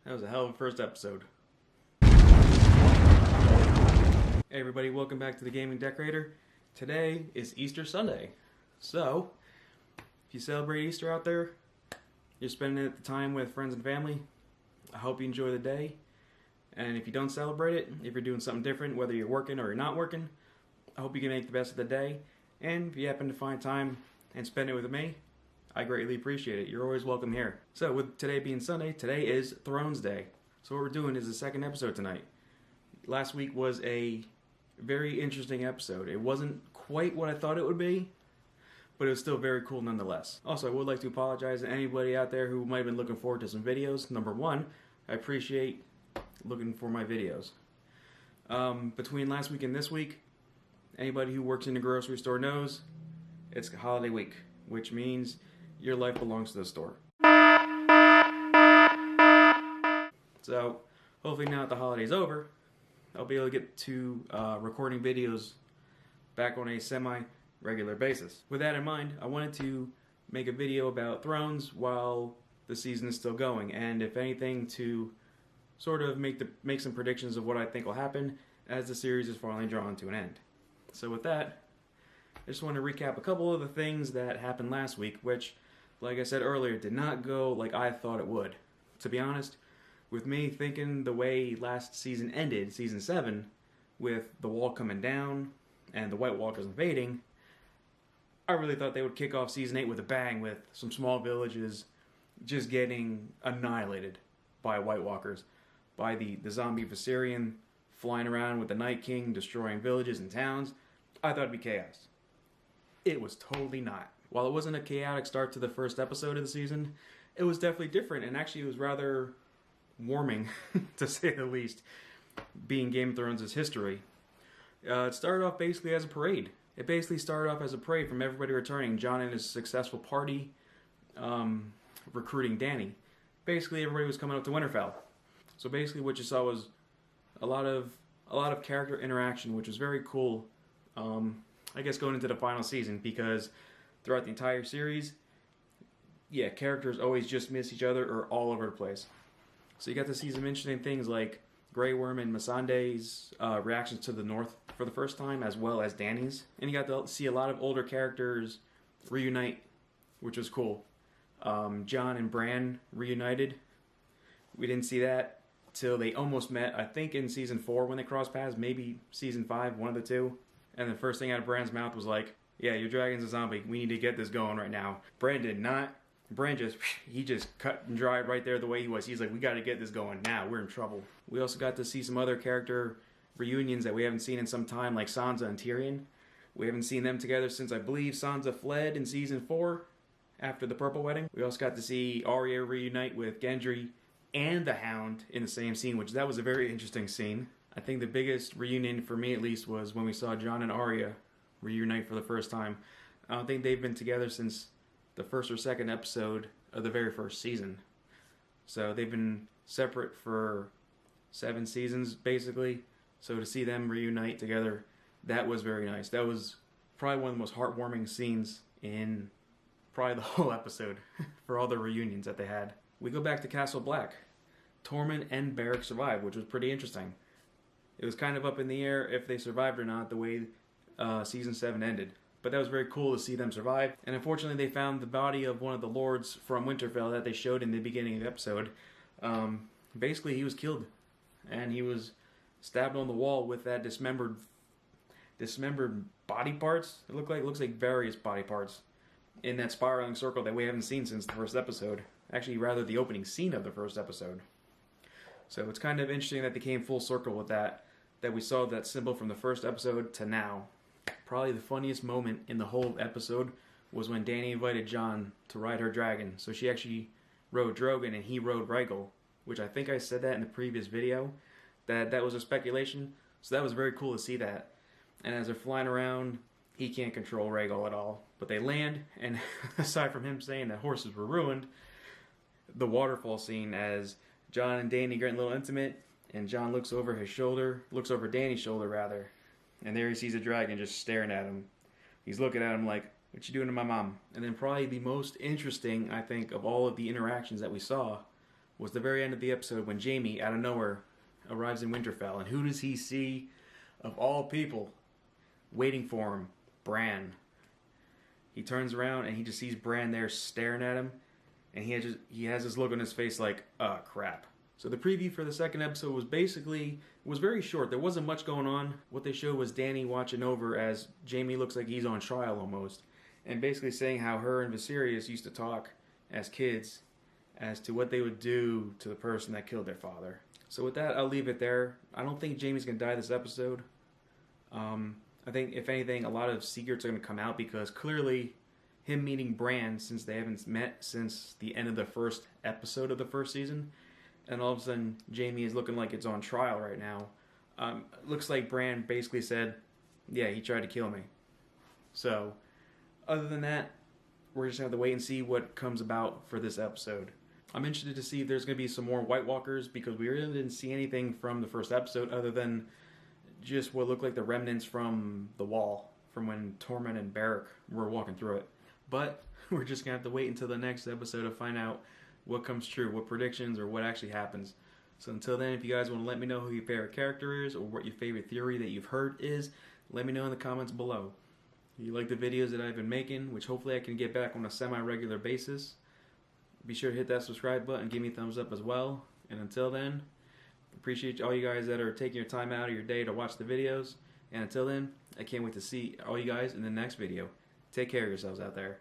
That was a hell of a first episode. Hey everybody, welcome back to the Gaming Decorator. Today is Easter Sunday. So, if you celebrate Easter out there, you're spending the time with friends and family, I hope you enjoy the day. And if you don't celebrate it, if you're doing something different, whether you're working or you're not working, I hope you can make the best of the day. And if you happen to find time and spend it with me, I greatly appreciate it. You're always welcome here. So with today being Sunday, today is Thrones Day. So what we're doing is the second episode tonight. Last week was a very interesting episode. It wasn't quite what I thought it would be, but it was still very cool nonetheless. Also, I would like to apologize to anybody out there who might have been looking forward to some videos. Number one, I appreciate looking for my videos. Between last week and this week, anybody who works in the grocery store knows it's holiday week, which means your life belongs to the store. So, hopefully now that the holiday's over, I'll be able to get to recording videos back on a semi-regular basis. With that in mind, I wanted to make a video about Thrones while the season is still going, and if anything, to sort of make some predictions of what I think will happen as the series is finally drawn to an end. So with that, I just want to recap a couple of the things that happened last week, which, like I said earlier, did not go like I thought it would. To be honest, with me thinking the way last season ended, season 7, with the wall coming down and the White Walkers invading, I really thought they would kick off season 8 with a bang, with some small villages just getting annihilated by White Walkers, by the zombie Viserion flying around with the Night King, destroying villages and towns. I thought it'd be chaos. It was totally not. While it wasn't a chaotic start to the first episode of the season, it was definitely different, and actually it was rather warming, to say the least, being Game of Thrones' history. It started off basically as a parade. It basically started off as a parade from everybody returning, Jon and his successful party, recruiting Dany. Basically everybody was coming up to Winterfell. So basically what you saw was a lot of character interaction, which was very cool, I guess going into the final season, because throughout the entire series, yeah, characters always just miss each other or all over the place. So you got to see some interesting things like Grey Worm and Missandei's reactions to the North for the first time, as well as Dany's. And you got to see a lot of older characters reunite, which was cool. Jon and Bran reunited. We didn't see that till they almost met, I think in season 4 when they crossed paths, maybe season 5, one of the two. And the first thing out of Bran's mouth was like, yeah, your dragon's a zombie. We need to get this going right now. Bran did not. Bran just cut and dried right there the way he was. He's like, we got to get this going now. We're in trouble. We also got to see some other character reunions that we haven't seen in some time, like Sansa and Tyrion. We haven't seen them together since, I believe, Sansa fled in season 4 after the Purple Wedding. We also got to see Arya reunite with Gendry and the Hound in the same scene, which that was a very interesting scene. I think the biggest reunion, for me at least, was when we saw Jon and Arya reunite for the first time. I don't think they've been together since the first or second episode of the very first season. So they've been separate for 7 seasons, basically. So to see them reunite together, that was very nice. That was probably one of the most heartwarming scenes in probably the whole episode for all the reunions that they had. We go back to Castle Black. Tormund and Beric survived, which was pretty interesting. It was kind of up in the air if they survived or not, the way season 7 ended. But that was very cool to see them survive. And unfortunately, they found the body of one of the lords from Winterfell that they showed in the beginning of the episode. Basically, he was killed. And he was stabbed on the wall with that dismembered body parts. It looks like various body parts in that spiraling circle that we haven't seen since the first episode. Actually, rather the opening scene of the first episode. So it's kind of interesting that they came full circle with that we saw that symbol from the first episode to now. Probably the funniest moment in the whole episode was when Dany invited Jon to ride her dragon. So she actually rode Drogon and he rode Rhaegal, which I think I said that in the previous video, that was a speculation. So that was very cool to see that. And as they're flying around, he can't control Rhaegal at all. But they land, and aside from him saying that horses were ruined, the waterfall scene as Jon and Dany get a little intimate, and Jon looks over Dany's shoulder rather, and there he sees a dragon just staring at him. He's looking at him like, what you doing to my mom? And then probably the most interesting, I think, of all of the interactions that we saw was the very end of the episode when Jaime, out of nowhere, arrives in Winterfell. And who does he see, of all people, waiting for him? Bran. He turns around and he just sees Bran there staring at him. And he has this look on his face like, oh, crap. So the preview for the second episode was very short. There wasn't much going on. What they showed was Dany watching over as Jaime looks like he's on trial almost. And basically saying how her and Viserys used to talk as kids as to what they would do to the person that killed their father. So with that, I'll leave it there. I don't think Jaime's going to die this episode. I think, if anything, a lot of secrets are going to come out because clearly him meeting Bran, since they haven't met since the end of the first episode of the first season, and all of a sudden Jaime is looking like it's on trial right now. Looks like Bran basically said, yeah, he tried to kill me. So, other than that, we're just going to have to wait and see what comes about for this episode. I'm interested to see if there's going to be some more White Walkers because we really didn't see anything from the first episode other than just what looked like the remnants from the wall from when Tormund and Beric were walking through it. But we're just going to have to wait until the next episode to find out what comes true, what predictions or what actually happens. So until then, if you guys want to let me know who your favorite character is or what your favorite theory that you've heard is, let me know in the comments below. If you like the videos that I've been making, which hopefully I can get back on a semi-regular basis, be sure to hit that subscribe button, give me a thumbs up as well. And until then, appreciate all you guys that are taking your time out of your day to watch the videos. And until then, I can't wait to see all you guys in the next video. Take care of yourselves out there.